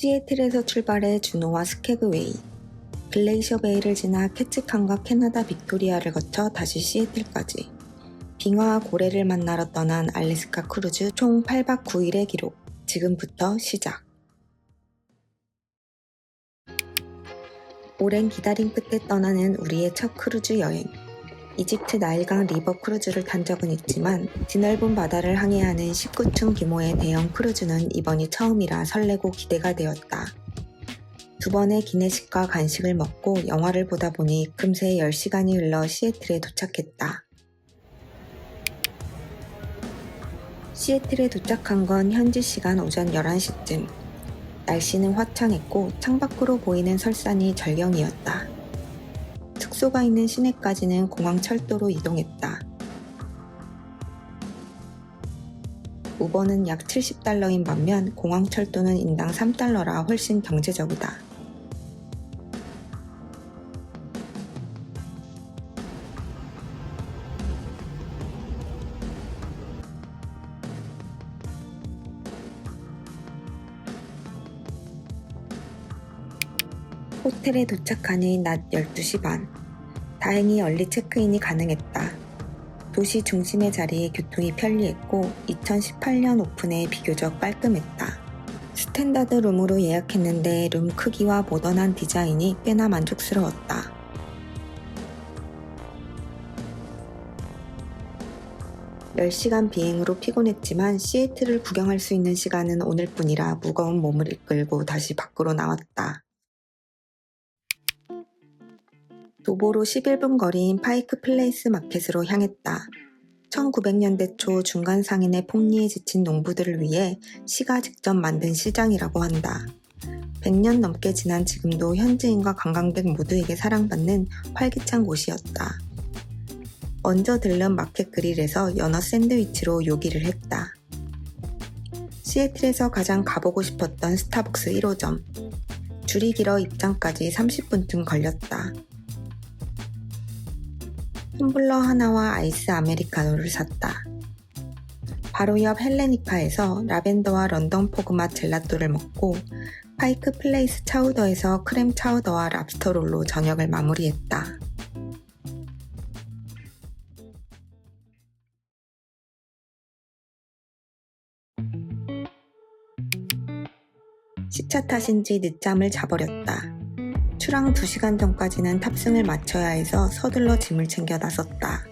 시애틀에서 출발해 주노와 스케그웨이, 글레이셔 베이를 지나 캐치칸과 캐나다 빅토리아를 거쳐 다시 시애틀까지 빙하와 고래를 만나러 떠난 알래스카 크루즈 총 8박 9일의 기록, 지금부터 시작. 오랜 기다림 끝에 떠나는 우리의 첫 크루즈 여행. 이집트 나일강 리버 크루즈를 탄 적은 있지만 드넓은 바다를 항해하는 19층 규모의 대형 크루즈는 이번이 처음이라 설레고 기대가 되었다. 두 번의 기내식과 간식을 먹고 영화를 보다 보니 금세 10시간이 흘러 시애틀에 도착했다. 시애틀에 도착한 건 현지 시간 오전 11시쯤. 날씨는 화창했고 창밖으로 보이는 설산이 절경이었다. 숙소가 있는 시내까지는 공항 철도로 이동했다. 우버는 약 $70인 반면 공항 철도는 인당 $3라 훨씬 경제적이다. 호텔에 도착하니 낮 12시 반. 다행히 얼리 체크인이 가능했다. 도시 중심의 자리에 교통이 편리했고 2018년 오픈에 비교적 깔끔했다. 스탠다드 룸으로 예약했는데 룸 크기와 모던한 디자인이 꽤나 만족스러웠다. (10시간) 비행으로 피곤했지만 시애틀을 구경할 수 있는 시간은 오늘뿐이라 무거운 몸을 이끌고 다시 밖으로 나왔다. 도보로 11분 거리인 파이크 플레이스 마켓으로 향했다. 1900년대 초 중간 상인의 폭리에 지친 농부들을 위해 시가 직접 만든 시장이라고 한다. 100년 넘게 지난 지금도 현지인과 관광객 모두에게 사랑받는 활기찬 곳이었다. 먼저 들른 마켓 그릴에서 연어 샌드위치로 요기를 했다. 시애틀에서 가장 가보고 싶었던 스타벅스 1호점. 줄이 길어 입장까지 30분쯤 걸렸다. 텀블러 하나와 아이스 아메리카노를 샀다. 바로 옆 헬레니카에서 라벤더와 런던 포그맛 젤라또를 먹고 파이크 플레이스 차우더에서 크렘 차우더와 랍스터 롤로 저녁을 마무리했다. 시차 탓인지 늦잠을 자버렸다. 출항 2시간 전까지는 탑승을 마쳐야 해서 서둘러 짐을 챙겨 나섰다.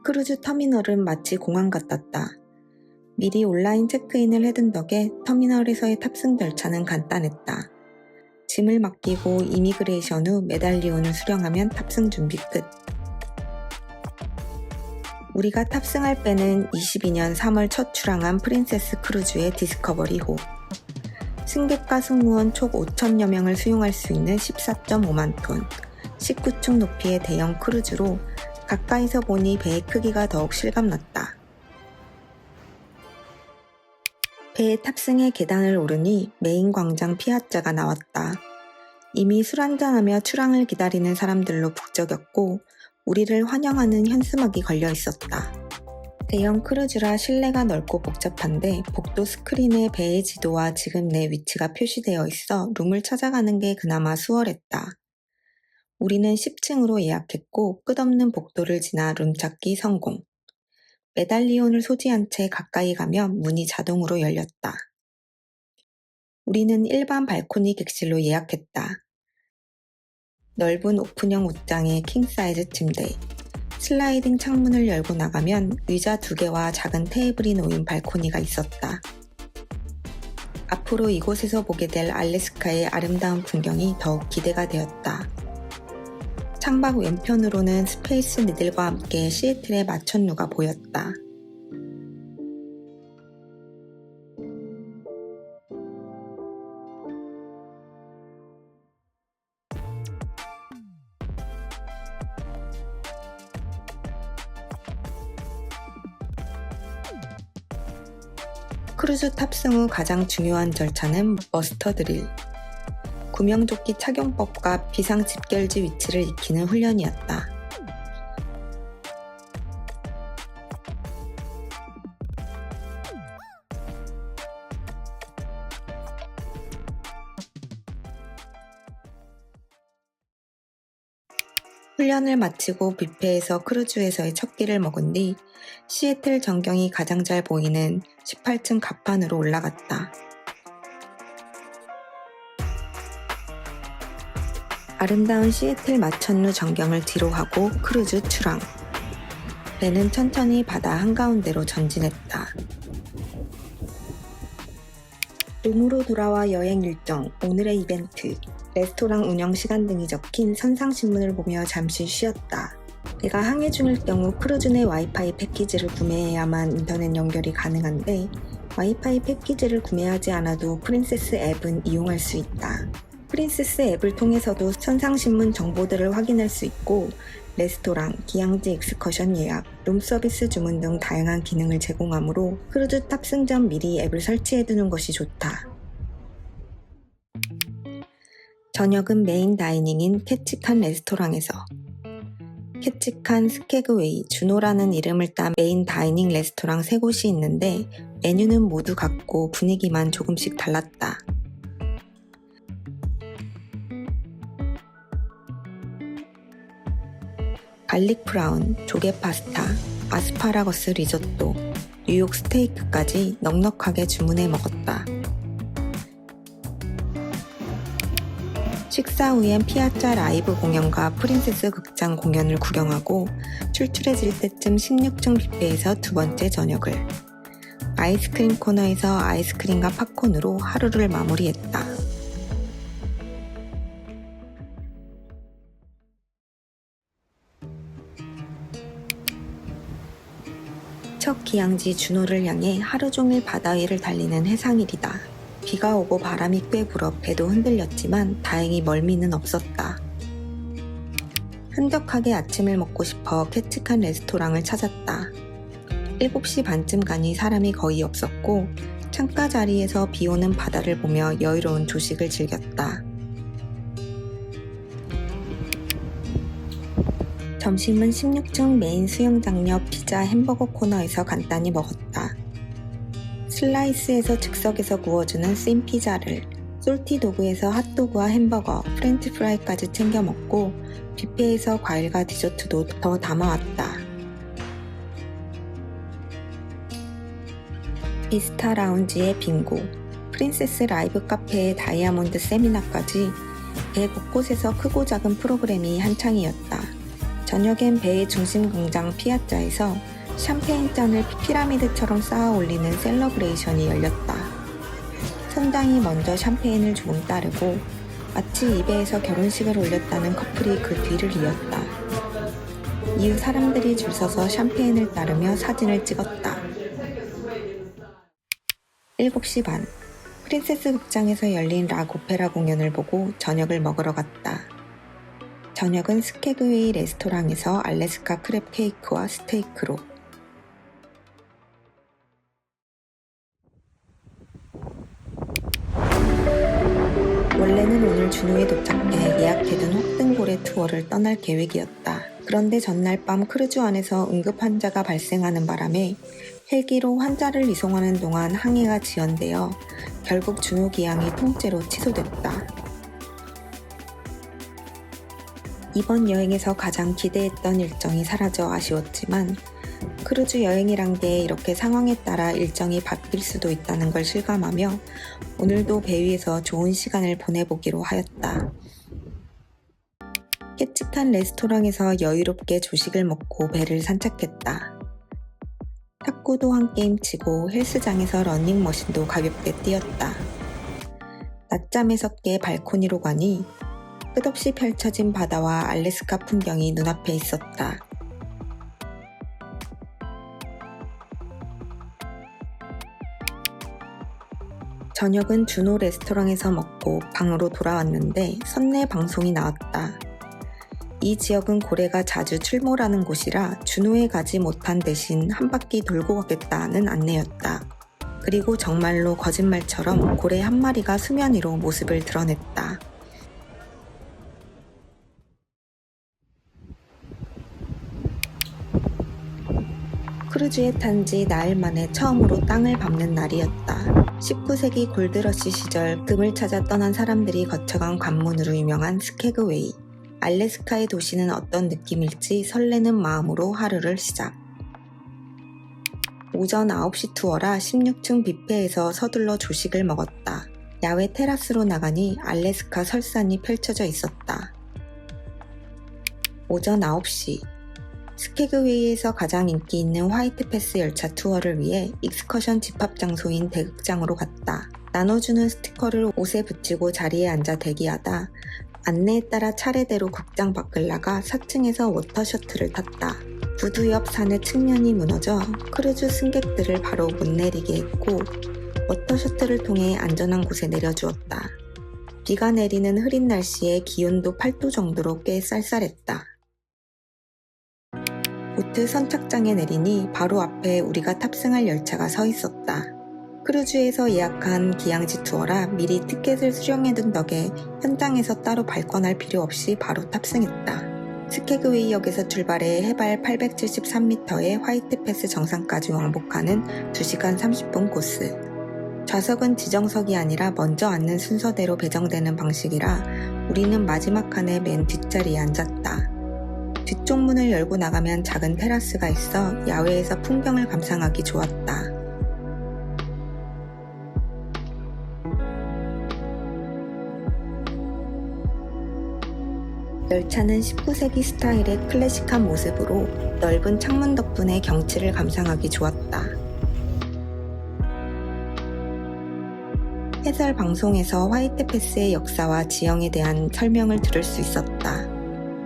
크루즈 터미널은 마치 공항 같았다. 미리 온라인 체크인을 해둔 덕에 터미널에서의 탑승 절차는 간단했다. 짐을 맡기고 이미그레이션 후 메달리온을 수령하면 탑승 준비 끝. 우리가 탑승할 배는 22년 3월 첫 출항한 프린세스 크루즈의 디스커버리호. 승객과 승무원 총 5,000여 명을 수용할 수 있는 14.5만 톤, 19층 높이의 대형 크루즈로 가까이서 보니 배의 크기가 더욱 실감났다. 배에 탑승해 계단을 오르니 메인 광장 피아자가 나왔다. 이미 술 한잔하며 출항을 기다리는 사람들로 북적였고 우리를 환영하는 현수막이 걸려 있었다. 대형 크루즈라 실내가 넓고 복잡한데 복도 스크린에 배의 지도와 지금 내 위치가 표시되어 있어 룸을 찾아가는 게 그나마 수월했다. 우리는 10층으로 예약했고 끝없는 복도를 지나 룸 찾기 성공. 메달리온을 소지한 채 가까이 가면 문이 자동으로 열렸다. 우리는 일반 발코니 객실로 예약했다. 넓은 오픈형 옷장에 킹사이즈 침대, 슬라이딩 창문을 열고 나가면 의자 2개와 작은 테이블이 놓인 발코니가 있었다. 앞으로 이곳에서 보게 될 알래스카의 아름다운 풍경이 더욱 기대가 되었다. 창밖 왼편으로는 스페이스 니들과 함께 시애틀의 마천루가 보였다. 크루즈 탑승 후 가장 중요한 절차는 머스터 드릴. 구명조끼 착용법과 비상 집결지 위치를 익히는 훈련이었다. 훈련을 마치고 뷔페에서 크루즈에서의 첫 끼를 먹은 뒤 시애틀 전경이 가장 잘 보이는 18층 갑판으로 올라갔다. 아름다운 시애틀 마천루 전경을 뒤로 하고 크루즈 출항. 배는 천천히 바다 한가운데로 전진했다. 룸으로 돌아와 여행 일정, 오늘의 이벤트, 레스토랑 운영 시간 등이 적힌 선상신문을 보며 잠시 쉬었다. 배가 항해 중일 경우 크루즈 내 와이파이 패키지를 구매해야만 인터넷 연결이 가능한데 와이파이 패키지를 구매하지 않아도 프린세스 앱은 이용할 수 있다. 프린세스 앱을 통해서도 선상신문 정보들을 확인할 수 있고 레스토랑, 기항지 익스커션 예약, 룸서비스 주문 등 다양한 기능을 제공하므로 크루즈 탑승 전 미리 앱을 설치해두는 것이 좋다. 저녁은 메인 다이닝인 캐치칸 레스토랑에서. 캐치칸, 스케그웨이, 주노라는 이름을 딴 메인 다이닝 레스토랑 3곳이 있는데 메뉴는 모두 같고 분위기만 조금씩 달랐다. 갈릭 브라운, 조개 파스타, 아스파라거스 리조또, 뉴욕 스테이크까지 넉넉하게 주문해 먹었다. 식사 후엔 피아자 라이브 공연과 프린세스 극장 공연을 구경하고 출출해질 때쯤 16층 뷔페에서 두 번째 저녁을, 아이스크림 코너에서 아이스크림과 팝콘으로 하루를 마무리했다. 첫 기항지 주노를 향해 하루 종일 바다 위를 달리는 해상일이다. 비가 오고 바람이 꽤 불어 배도 흔들렸지만 다행히 멀미는 없었다. 한적하게 아침을 먹고 싶어 캐치칸 레스토랑을 찾았다. 7시 반쯤 가니 사람이 거의 없었고 창가 자리에서 비오는 바다를 보며 여유로운 조식을 즐겼다. 점심은 16층 메인 수영장 옆 피자 햄버거 코너에서 간단히 먹었다. 슬라이스에서 즉석에서 구워주는 씬 피자를, 솔티도그에서 핫도그와 햄버거, 프렌치 프라이까지 챙겨 먹고 뷔페에서 과일과 디저트도 더 담아왔다. 비스타 라운지의 빙고, 프린세스 라이브 카페의 다이아몬드 세미나까지 배 곳곳에서 크고 작은 프로그램이 한창이었다. 저녁엔 배의 중심 광장 피아자에서 샴페인 잔을 피라미드처럼 쌓아 올리는 셀러브레이션이 열렸다. 선장이 먼저 샴페인을 조금 따르고 마치 이 배에서 결혼식을 올렸다는 커플이 그 뒤를 이었다. 이후 사람들이 줄 서서 샴페인을 따르며 사진을 찍었다. 7시 반, 프린세스 극장에서 열린 락 오페라 공연을 보고 저녁을 먹으러 갔다. 저녁은 스케그웨이 레스토랑에서 알래스카 크랩 케이크와 스테이크로. 원래는 오늘 준호에 도착해 예약해둔 혹등고래 투어를 떠날 계획이었다. 그런데 전날 밤 크루즈 안에서 응급 환자가 발생하는 바람에 헬기로 환자를 이송하는 동안 항해가 지연되어 결국 준호 기항이 통째로 취소됐다. 이번 여행에서 가장 기대했던 일정이 사라져 아쉬웠지만 크루즈 여행이란 게 이렇게 상황에 따라 일정이 바뀔 수도 있다는 걸 실감하며 오늘도 배 위에서 좋은 시간을 보내보기로 하였다. 캐치칸 레스토랑에서 여유롭게 조식을 먹고 배를 산책했다. 탁구도 한 게임 치고 헬스장에서 러닝머신도 가볍게 뛰었다. 낮잠에서 깨 발코니로 가니 끝없이 펼쳐진 바다와 알래스카 풍경이 눈앞에 있었다. 저녁은 주노 레스토랑에서 먹고 방으로 돌아왔는데 선내 방송이 나왔다. 이 지역은 고래가 자주 출몰하는 곳이라 주노에 가지 못한 대신 한 바퀴 돌고 가겠다는 안내였다. 그리고 정말로 거짓말처럼 고래 한 마리가 수면 위로 모습을 드러냈다. 크루즈에 탄 지 나흘 만에 처음으로 땅을 밟는 날이었다. 19세기 골드러시 시절 금을 찾아 떠난 사람들이 거쳐간 관문으로 유명한 스케그웨이. 알래스카의 도시는 어떤 느낌일지 설레는 마음으로 하루를 시작. 오전 9시 투어라 16층 뷔페에서 서둘러 조식을 먹었다. 야외 테라스로 나가니 알래스카 설산이 펼쳐져 있었다. 오전 9시 스케그웨이에서 가장 인기 있는 화이트 패스 열차 투어를 위해 익스커션 집합 장소인 대극장으로 갔다. 나눠주는 스티커를 옷에 붙이고 자리에 앉아 대기하다 안내에 따라 차례대로 극장 밖을 나가 4층에서 워터 셔틀을 탔다. 부두 옆 산의 측면이 무너져 크루즈 승객들을 바로 못 내리게 했고 워터 셔틀을 통해 안전한 곳에 내려주었다. 비가 내리는 흐린 날씨에 기온도 8도 정도로 꽤 쌀쌀했다. 보트 선착장에 내리니 바로 앞에 우리가 탑승할 열차가 서 있었다. 크루즈에서 예약한 기항지 투어라 미리 티켓을 수령해둔 덕에 현장에서 따로 발권할 필요 없이 바로 탑승했다. 스케그웨이역에서 출발해 해발 873m의 화이트 패스 정상까지 왕복하는 2시간 30분 코스. 좌석은 지정석이 아니라 먼저 앉는 순서대로 배정되는 방식이라 우리는 마지막 칸의 맨 뒷자리에 앉았다. 뒤쪽 문을 열고 나가면 작은 테라스가 있어 야외에서 풍경을 감상하기 좋았다. 열차는 19세기 스타일의 클래식한 모습으로 넓은 창문 덕분에 경치를 감상하기 좋았다. 해설 방송에서 화이트 패스의 역사와 지형에 대한 설명을 들을 수 있었다.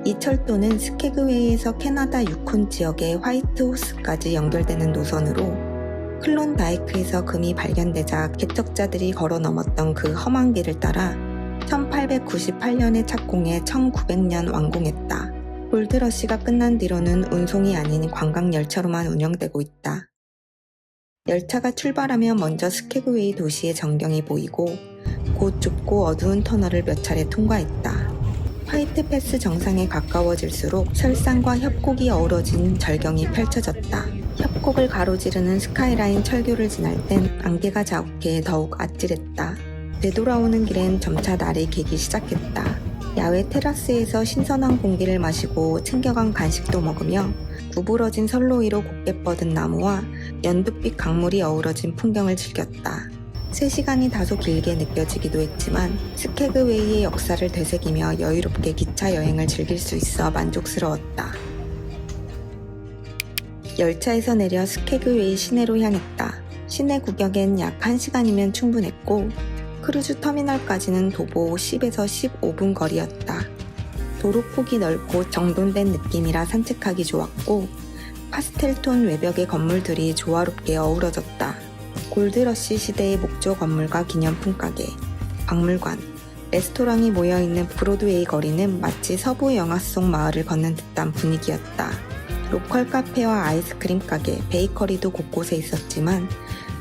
이 철도는 스케그웨이에서 캐나다 유콘 지역의 화이트 호스까지 연결되는 노선으로 클론다이크에서 금이 발견되자 개척자들이 걸어 넘었던 그 험한 길을 따라 1898년에 착공해 1900년 완공했다. 골드러시가 끝난 뒤로는 운송이 아닌 관광열차로만 운영되고 있다. 열차가 출발하면 먼저 스케그웨이 도시의 전경이 보이고 곧 좁고 어두운 터널을 몇 차례 통과했다. 화이트 패스 정상에 가까워질수록 설산과 협곡이 어우러진 절경이 펼쳐졌다. 협곡을 가로지르는 스카이라인 철교를 지날 땐 안개가 자욱해 더욱 아찔했다. 되돌아오는 길엔 점차 날이 개기 시작했다. 야외 테라스에서 신선한 공기를 마시고 챙겨간 간식도 먹으며 구부러진 선로 위로 곱게 뻗은 나무와 연두빛 강물이 어우러진 풍경을 즐겼다. 3시간이 다소 길게 느껴지기도 했지만 스케그웨이의 역사를 되새기며 여유롭게 기차 여행을 즐길 수 있어 만족스러웠다. 열차에서 내려 스케그웨이 시내로 향했다. 시내 구경엔 약 1시간이면 충분했고 크루즈 터미널까지는 도보 10에서 15분 거리였다. 도로폭이 넓고 정돈된 느낌이라 산책하기 좋았고 파스텔톤 외벽의 건물들이 조화롭게 어우러졌다. 골드러시 시대의 목조 건물과 기념품 가게, 박물관, 레스토랑이 모여있는 브로드웨이 거리는 마치 서부 영화 속 마을을 걷는 듯한 분위기였다. 로컬 카페와 아이스크림 가게, 베이커리도 곳곳에 있었지만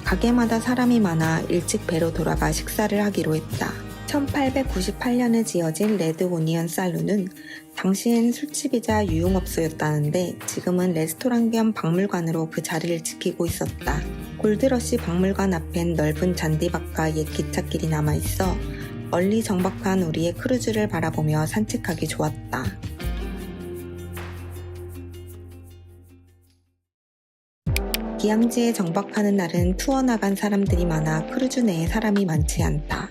가게마다 사람이 많아 일찍 배로 돌아가 식사를 하기로 했다. 1898년에 지어진 레드 오니언 살루는 당시엔 술집이자 유흥업소였다는데 지금은 레스토랑 겸 박물관으로 그 자리를 지키고 있었다. 골드러시 박물관 앞엔 넓은 잔디밭과 옛 기찻길이 남아있어 멀리 정박한 우리의 크루즈를 바라보며 산책하기 좋았다. 기항지에 정박하는 날은 투어 나간 사람들이 많아 크루즈 내에 사람이 많지 않다.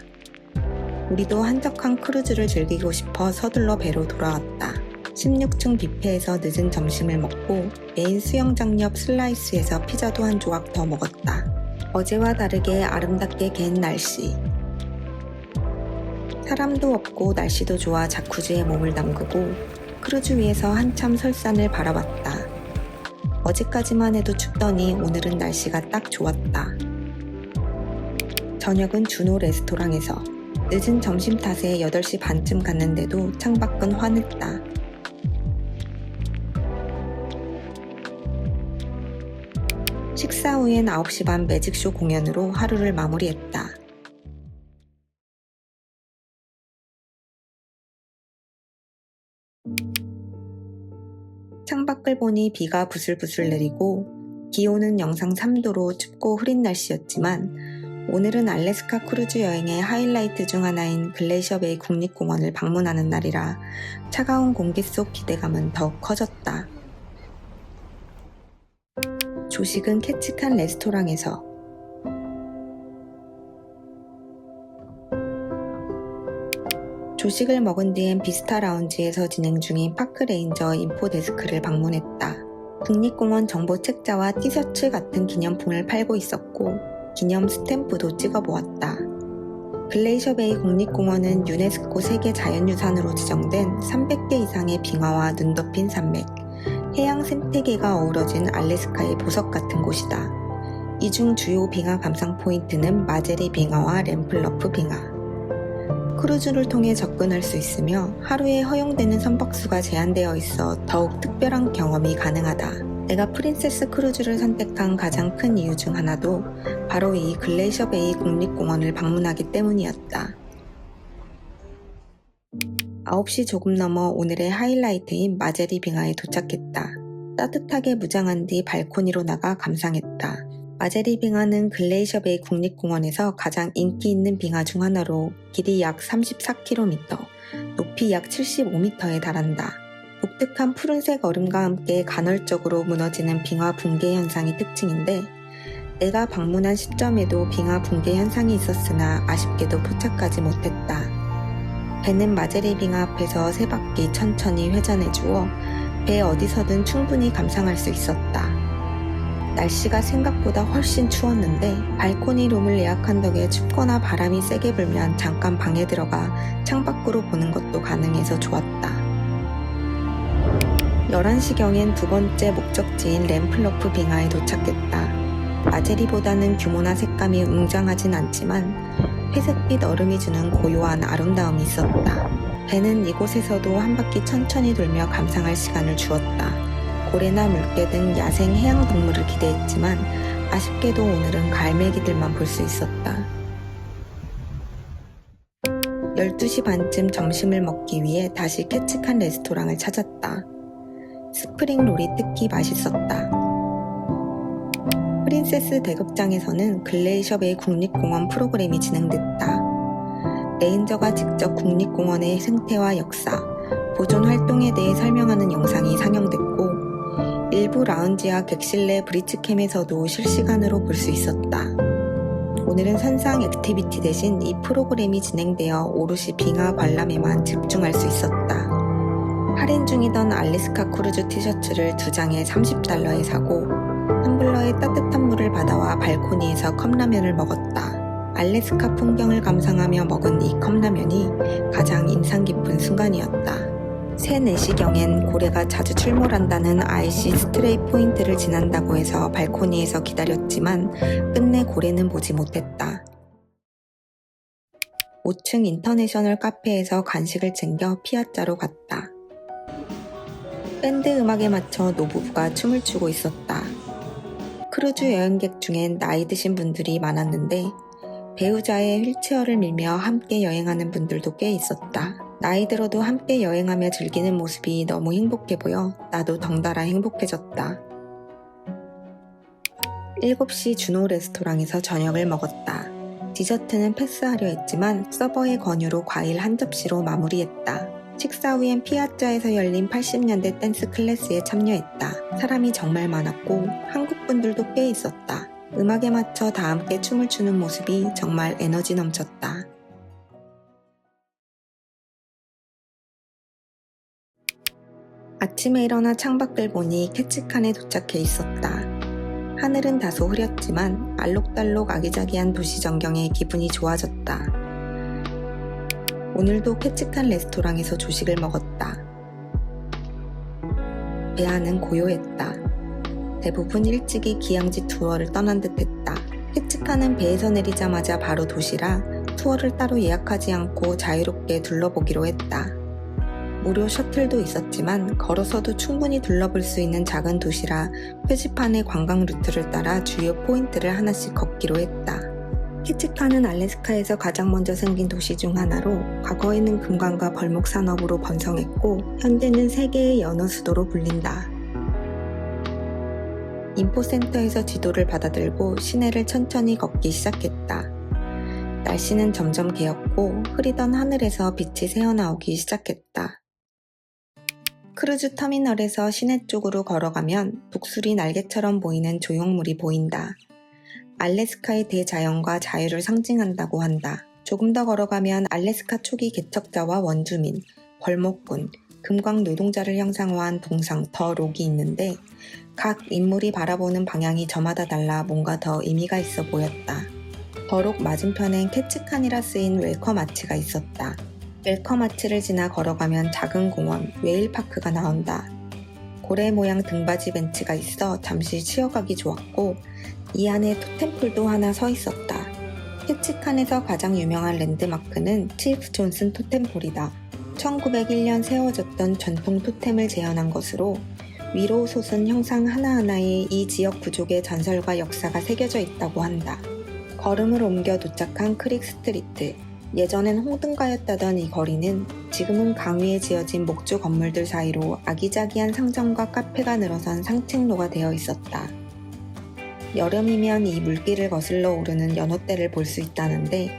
우리도 한적한 크루즈를 즐기고 싶어 서둘러 배로 돌아왔다. 16층 뷔페에서 늦은 점심을 먹고 메인 수영장 옆 슬라이스에서 피자도 한 조각 더 먹었다. 어제와 다르게 아름답게 갠 날씨. 사람도 없고 날씨도 좋아 자쿠지에 몸을 담그고 크루즈 위에서 한참 설산을 바라봤다. 어제까지만 해도 춥더니 오늘은 날씨가 딱 좋았다. 저녁은 준호 레스토랑에서 늦은 점심 탓에 8시 반쯤 갔는데도 창밖은 환했다. 식사 후엔 9시 반 매직쇼 공연으로 하루를 마무리했다. 창밖을 보니 비가 부슬부슬 내리고 기온은 영상 3도로 춥고 흐린 날씨였지만 오늘은 알래스카 크루즈 여행의 하이라이트 중 하나인 글레이셔 베이 국립공원을 방문하는 날이라 차가운 공기 속 기대감은 더욱 커졌다. 조식은 캐치칸 레스토랑에서. 조식을 먹은 뒤엔 비스타 라운지에서 진행 중인 파크 레인저 인포 데스크를 방문했다. 국립공원 정보 책자와 티셔츠 같은 기념품을 팔고 있었고 기념 스탬프도 찍어보았다. 글레이셔 베이 국립공원은 유네스코 세계 자연유산으로 지정된 300개 이상의 빙하와 눈 덮인 산맥, 해양 생태계가 어우러진 알래스카의 보석 같은 곳이다. 이 중 주요 빙하 감상 포인트는 마제리 빙하와 램플러프 빙하. 크루즈를 통해 접근할 수 있으며 하루에 허용되는 선박수가 제한되어 있어 더욱 특별한 경험이 가능하다. 내가 프린세스 크루즈를 선택한 가장 큰 이유 중 하나도 바로 이 글레이셔 베이 국립공원을 방문하기 때문이었다. 9시 조금 넘어 오늘의 하이라이트인 마제리 빙하에 도착했다. 따뜻하게 무장한 뒤 발코니로 나가 감상했다. 마제리 빙하는 글레이셔 베이 국립공원에서 가장 인기 있는 빙하 중 하나로 길이 약 34km, 높이 약 75m에 달한다. 독특한 푸른색 얼음과 함께 간헐적으로 무너지는 빙하 붕괴 현상이 특징인데 내가 방문한 시점에도 빙하 붕괴 현상이 있었으나 아쉽게도 포착하지 못했다. 배는 마제리 빙하 앞에서 3바퀴 천천히 회전해주어 배 어디서든 충분히 감상할 수 있었다. 날씨가 생각보다 훨씬 추웠는데 발코니 룸을 예약한 덕에 춥거나 바람이 세게 불면 잠깐 방에 들어가 창밖으로 보는 것도 가능해서 좋았다. 11시경엔 두 번째 목적지인 램플러프 빙하에 도착했다. 마제리보다는 규모나 색감이 웅장하진 않지만 회색빛 얼음이 주는 고요한 아름다움이 있었다. 배는 이곳에서도 한 바퀴 천천히 돌며 감상할 시간을 주었다. 고래나 물개 등 야생 해양 동물을 기대했지만 아쉽게도 오늘은 갈매기들만 볼 수 있었다. 12시 반쯤 점심을 먹기 위해 다시 캐치칸 레스토랑을 찾았다. 스프링 롤이 특히 맛있었다. 프린세스 대극장에서는 글레이셔 베이 국립공원 프로그램이 진행됐다. 레인저가 직접 국립공원의 생태와 역사, 보존 활동에 대해 설명하는 영상이 상영됐고 일부 라운지와 객실내 브리츠캠에서도 실시간으로 볼 수 있었다. 오늘은 선상 액티비티 대신 이 프로그램이 진행되어 오롯이 빙하 관람에만 집중할 수 있었다. 할인 중이던 알래스카 크루즈 티셔츠를 2장에 $30에 사고 텀블러에 따뜻한 물을 받아와 발코니에서 컵라면을 먹었다. 알래스카 풍경을 감상하며 먹은 이 컵라면이 가장 인상 깊은 순간이었다. 3, 4시경엔 고래가 자주 출몰한다는 IC 스트레이 포인트를 지난다고 해서 발코니에서 기다렸지만 끝내 고래는 보지 못했다. 5층 인터내셔널 카페에서 간식을 챙겨 피아자로 갔다. 밴드 음악에 맞춰 노부부가 춤을 추고 있었다. 크루즈 여행객 중엔 나이 드신 분들이 많았는데 배우자의 휠체어를 밀며 함께 여행하는 분들도 꽤 있었다. 나이 들어도 함께 여행하며 즐기는 모습이 너무 행복해 보여 나도 덩달아 행복해졌다. 7시 준호 레스토랑에서 저녁을 먹었다. 디저트는 패스하려 했지만 서버의 권유로 과일 한 접시로 마무리했다. 식사 후엔 피아자에서 열린 80년대 댄스 클래스에 참여했다. 사람이 정말 많았고 한국 분들도 꽤 있었다. 음악에 맞춰 다 함께 춤을 추는 모습이 정말 에너지 넘쳤다. 아침에 일어나 창밖을 보니 캐치칸에 도착해 있었다. 하늘은 다소 흐렸지만 알록달록 아기자기한 도시 전경에 기분이 좋아졌다. 오늘도 캐치칸 레스토랑에서 조식을 먹었다. 배 안은 고요했다. 대부분 일찍이 기항지 투어를 떠난 듯 했다. 캐치칸은 배에서 내리자마자 바로 도시라 투어를 따로 예약하지 않고 자유롭게 둘러보기로 했다. 무료 셔틀도 있었지만 걸어서도 충분히 둘러볼 수 있는 작은 도시라 표지판의 관광 루트를 따라 주요 포인트를 하나씩 걷기로 했다. 캐치칸은 알래스카에서 가장 먼저 생긴 도시 중 하나로 과거에는 금광과 벌목 산업으로 번성했고 현재는 세계의 연어 수도로 불린다. 인포센터에서 지도를 받아들고 시내를 천천히 걷기 시작했다. 날씨는 점점 개었고 흐리던 하늘에서 빛이 새어나오기 시작했다. 크루즈 터미널에서 시내 쪽으로 걸어가면 독수리 날개처럼 보이는 조형물이 보인다. 알래스카의 대자연과 자유를 상징한다고 한다. 조금 더 걸어가면 알래스카 초기 개척자와 원주민, 벌목꾼, 금광 노동자를 형상화한 동상 더 록이 있는데 각 인물이 바라보는 방향이 저마다 달라 뭔가 더 의미가 있어 보였다. 더 록 맞은편엔 캐치칸이라 쓰인 웰컴 아치가 있었다. 웰컴 아치를 지나 걸어가면 작은 공원, 웨일파크가 나온다. 고래 모양 등받이 벤치가 있어 잠시 쉬어가기 좋았고 이 안에 토템폴도 하나 서 있었다. 캐치칸에서 가장 유명한 랜드마크는 치프 존슨 토템폴이다. 1901년 세워졌던 전통 토템을 재현한 것으로 위로 솟은 형상 하나하나에 이 지역 부족의 전설과 역사가 새겨져 있다고 한다. 걸음을 옮겨 도착한 크릭 스트리트. 예전엔 홍등가였다던 이 거리는 지금은 강 위에 지어진 목조 건물들 사이로 아기자기한 상점과 카페가 늘어선 상층로가 되어 있었다. 여름이면 이 물길을 거슬러 오르는 연어떼를 볼 수 있다는데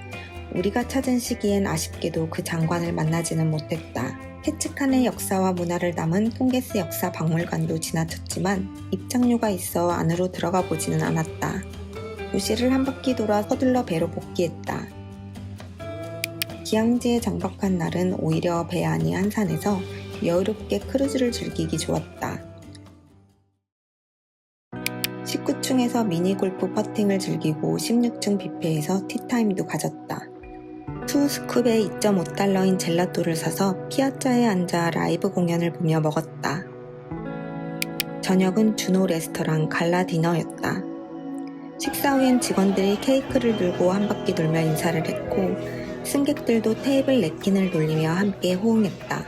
우리가 찾은 시기엔 아쉽게도 그 장관을 만나지는 못했다. 캐치칸의 역사와 문화를 담은 퐁게스 역사 박물관도 지나쳤지만 입장료가 있어 안으로 들어가 보지는 않았다. 도시를 한 바퀴 돌아 서둘러 배로 복귀했다. 기항지에 정박한 날은 오히려 배 안이 한산해서 여유롭게 크루즈를 즐기기 좋았다. 19층에서 미니골프 퍼팅을 즐기고 16층 뷔페에서 티타임도 가졌다. 투 스쿱에 2.5달러인 젤라또를 사서 피아자에 앉아 라이브 공연을 보며 먹었다. 저녁은 주노 레스토랑 갈라 디너였다. 식사 후엔 직원들이 케이크를 들고 한 바퀴 돌며 인사를 했고 승객들도 테이블 냅킨을 돌리며 함께 호응했다.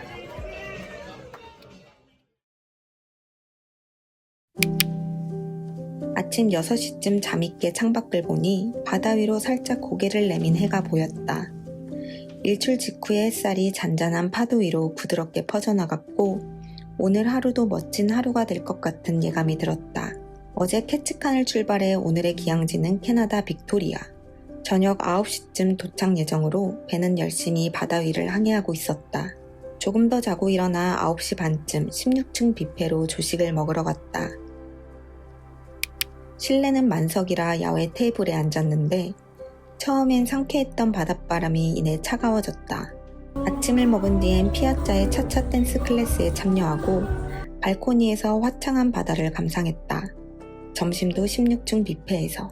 아침 6시쯤 잠이 깨 창밖을 보니 바다 위로 살짝 고개를 내민 해가 보였다. 일출 직후의 햇살이 잔잔한 파도 위로 부드럽게 퍼져나갔고 오늘 하루도 멋진 하루가 될 것 같은 예감이 들었다. 어제 캐치칸을 출발해 오늘의 기항지는 캐나다 빅토리아. 저녁 9시쯤 도착 예정으로 배는 열심히 바다 위를 항해하고 있었다. 조금 더 자고 일어나 9시 반쯤 16층 뷔페로 조식을 먹으러 갔다. 실내는 만석이라 야외 테이블에 앉았는데 처음엔 상쾌했던 바닷바람이 이내 차가워졌다. 아침을 먹은 뒤엔 피아자의 차차 댄스 클래스에 참여하고 발코니에서 화창한 바다를 감상했다. 점심도 16층 뷔페에서.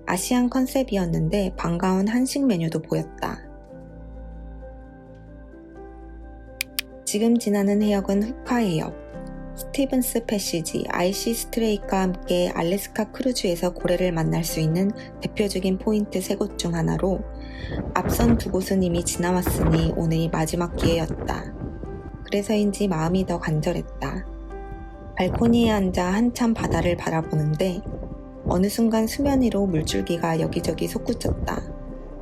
아시안 컨셉이었는데 반가운 한식 메뉴도 보였다. 지금 지나는 해역은 후카 해역, 스티븐스 패시지, IC 스트레이트와 함께 알래스카 크루즈에서 고래를 만날 수 있는 대표적인 포인트 3곳 중 하나로 앞선 2곳은 이미 지나왔으니 오늘이 마지막 기회였다. 그래서인지 마음이 더 간절했다. 발코니에 앉아 한참 바다를 바라보는데 어느 순간 수면 위로 물줄기가 여기저기 솟구쳤다.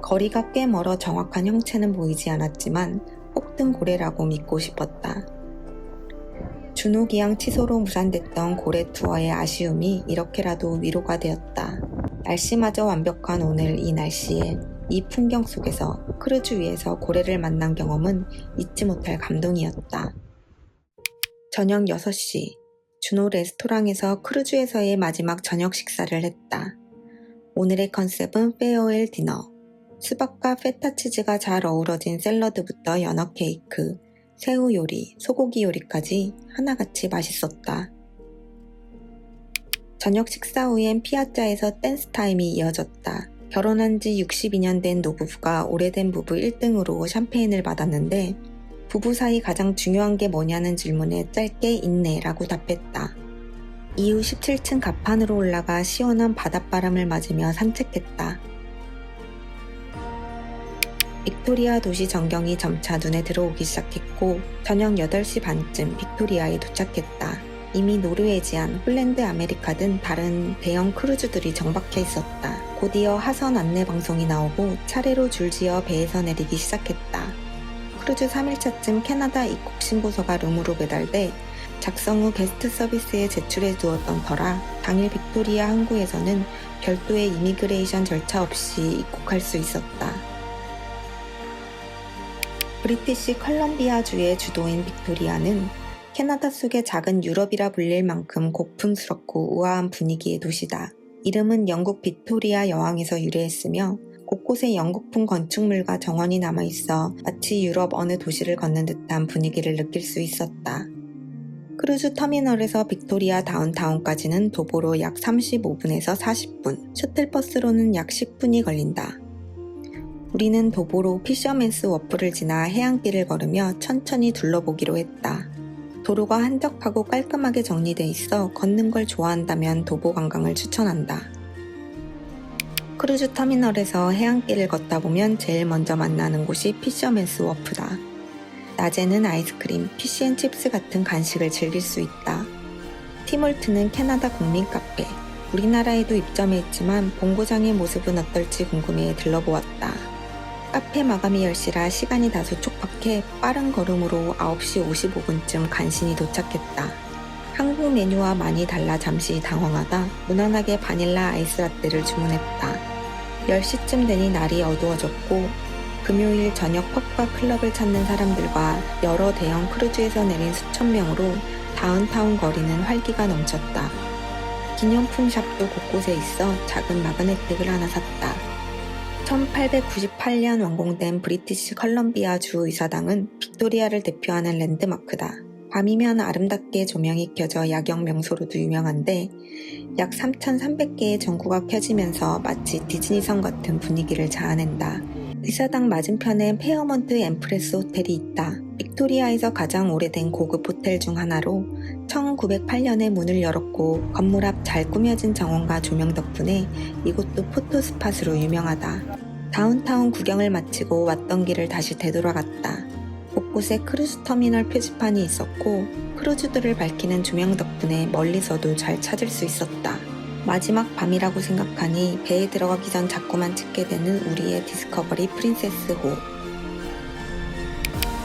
거리가 꽤 멀어 정확한 형체는 보이지 않았지만 혹든 고래라고 믿고 싶었다. 준호기항 취소로 무산됐던 고래 투어의 아쉬움이 이렇게라도 위로가 되었다. 날씨마저 완벽한 오늘 이 날씨에 이 풍경 속에서 크루즈 위에서 고래를 만난 경험은 잊지 못할 감동이었다. 저녁 6시 준호 레스토랑에서 크루즈에서의 마지막 저녁 식사를 했다. 오늘의 컨셉은 페어웰 디너. 수박과 페타치즈가 잘 어우러진 샐러드부터 연어 케이크, 새우 요리, 소고기 요리까지 하나같이 맛있었다. 저녁 식사 후엔 피아자에서 댄스 타임이 이어졌다. 결혼한 지 62년 된 노부부가 오래된 부부 1등으로 샴페인을 받았는데 부부 사이 가장 중요한 게 뭐냐는 질문에 짧게 있네라고 답했다. 이후 17층 갑판으로 올라가 시원한 바닷바람을 맞으며 산책했다. 빅토리아 도시 전경이 점차 눈에 들어오기 시작했고 저녁 8시 반쯤 빅토리아에 도착했다. 이미 노르웨지안, 홀랜드 아메리카 등 다른 대형 크루즈들이 정박해 있었다. 곧이어 하선 안내 방송이 나오고 차례로 줄지어 배에서 내리기 시작했다. 크루즈 3일차쯤 캐나다 입국 신고서가 룸으로 배달돼 작성 후 게스트 서비스에 제출해 두었던 터라 당일 빅토리아 항구에서는 별도의 이미그레이션 절차 없이 입국할 수 있었다. 브리티시 컬럼비아주의 주도인 빅토리아는 캐나다 속의 작은 유럽이라 불릴 만큼 고풍스럽고 우아한 분위기의 도시다. 이름은 영국 빅토리아 여왕에서 유래했으며 곳곳에 영국풍 건축물과 정원이 남아있어 마치 유럽 어느 도시를 걷는 듯한 분위기를 느낄 수 있었다. 크루즈 터미널에서 빅토리아 다운타운까지는 도보로 약 35분에서 40분, 셔틀버스로는 약 10분이 걸린다. 우리는 도보로 피셔맨스 워프를 지나 해안길을 걸으며 천천히 둘러보기로 했다. 도로가 한적하고 깔끔하게 정리돼 있어 걷는 걸 좋아한다면 도보 관광을 추천한다. 크루즈 터미널에서 해안길을 걷다 보면 제일 먼저 만나는 곳이 피셔맨스 워프다. 낮에는 아이스크림, 피쉬앤칩스 같은 간식을 즐길 수 있다. 티몰트는 캐나다 국민 카페. 우리나라에도 입점해 있지만 본고장의 모습은 어떨지 궁금해 들러보았다. 카페 마감이 10시라 시간이 다소 촉박해 빠른 걸음으로 9시 55분쯤 간신히 도착했다. 한국 메뉴와 많이 달라 잠시 당황하다 무난하게 바닐라 아이스라떼를 주문했다. 10시쯤 되니 날이 어두워졌고 금요일 저녁 펍과 클럽을 찾는 사람들과 여러 대형 크루즈에서 내린 수천 명으로 다운타운 거리는 활기가 넘쳤다. 기념품 샵도 곳곳에 있어 작은 마그네틱을 하나 샀다. 1898년 완공된 브리티시 컬럼비아 주 의사당은 빅토리아를 대표하는 랜드마크다. 밤이면 아름답게 조명이 켜져 야경 명소로도 유명한데 약 3,300개의 전구가 켜지면서 마치 디즈니성 같은 분위기를 자아낸다. 의사당 맞은편에 페어먼트 엠프레스 호텔이 있다. 빅토리아에서 가장 오래된 고급 호텔 중 하나로 1908년에 문을 열었고 건물 앞 잘 꾸며진 정원과 조명 덕분에 이곳도 포토스팟으로 유명하다. 다운타운 구경을 마치고 왔던 길을 다시 되돌아갔다. 곳곳에 크루즈 터미널 표지판이 있었고 크루즈들을 밝히는 조명 덕분에 멀리서도 잘 찾을 수 있었다. 마지막 밤이라고 생각하니 배에 들어가기 전 자꾸만 찍게 되는 우리의 디스커버리 프린세스 호.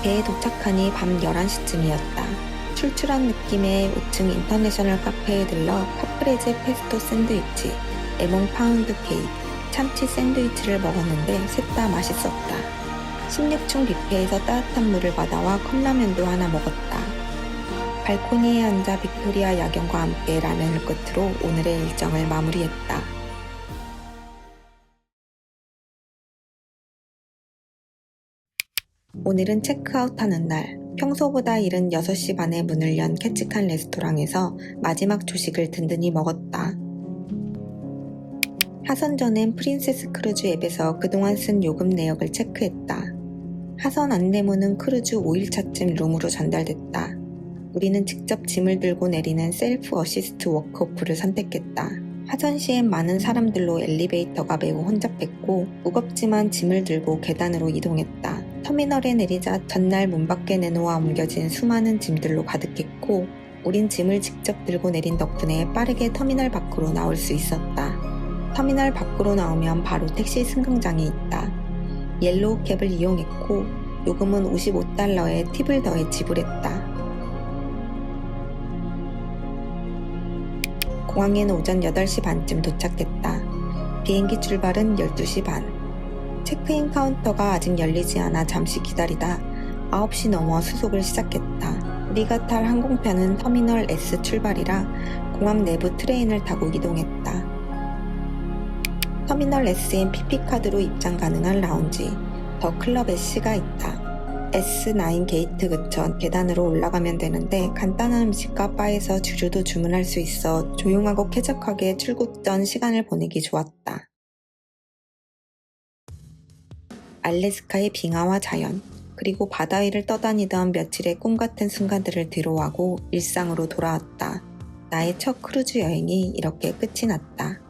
배에 도착하니 밤 11시쯤이었다. 출출한 느낌의 5층 인터내셔널 카페에 들러 카프레제 페스토 샌드위치, 레몬 파운드 케이크, 참치 샌드위치를 먹었는데 셋 다 맛있었다. 16층 뷔페에서 따뜻한 물을 받아와 컵라면도 하나 먹었다. 발코니에 앉아 빅토리아 야경과 함께 라면을 끝으로 오늘의 일정을 마무리했다. 오늘은 체크아웃하는 날. 평소보다 이른 6시 반에 문을 연 캐치칸 레스토랑에서 마지막 조식을 든든히 먹었다. 하선 전엔 프린세스 크루즈 앱에서 그동안 쓴 요금 내역을 체크했다. 하선 안내문은 크루즈 5일차쯤 룸으로 전달됐다. 우리는 직접 짐을 들고 내리는 셀프 어시스트 워크오프를 선택했다. 하선 시엔 많은 사람들로 엘리베이터가 매우 혼잡했고 무겁지만 짐을 들고 계단으로 이동했다. 터미널에 내리자 전날 문 밖에 내놓아 옮겨진 수많은 짐들로 가득했고 우린 짐을 직접 들고 내린 덕분에 빠르게 터미널 밖으로 나올 수 있었다. 터미널 밖으로 나오면 바로 택시 승강장이 있다. 옐로우 캡을 이용했고 요금은 $55에 팁을 더해 지불했다. 공항에는 오전 8시 반쯤 도착했다. 비행기 출발은 12시 반. 체크인 카운터가 아직 열리지 않아 잠시 기다리다 9시 넘어 수속을 시작했다. 우리가 탈 항공편은 터미널 S 출발이라 공항 내부 트레인을 타고 이동했다. 터미널 S엔 PP카드로 입장 가능한 라운지, 더 클럽 S가 있다. S9 게이트 근처 계단으로 올라가면 되는데 간단한 음식과 바에서 주류도 주문할 수 있어 조용하고 쾌적하게 출국 전 시간을 보내기 좋았다. 알래스카의 빙하와 자연, 그리고 바다 위를 떠다니던 며칠의 꿈같은 순간들을 뒤로하고 일상으로 돌아왔다. 나의 첫 크루즈 여행이 이렇게 끝이 났다.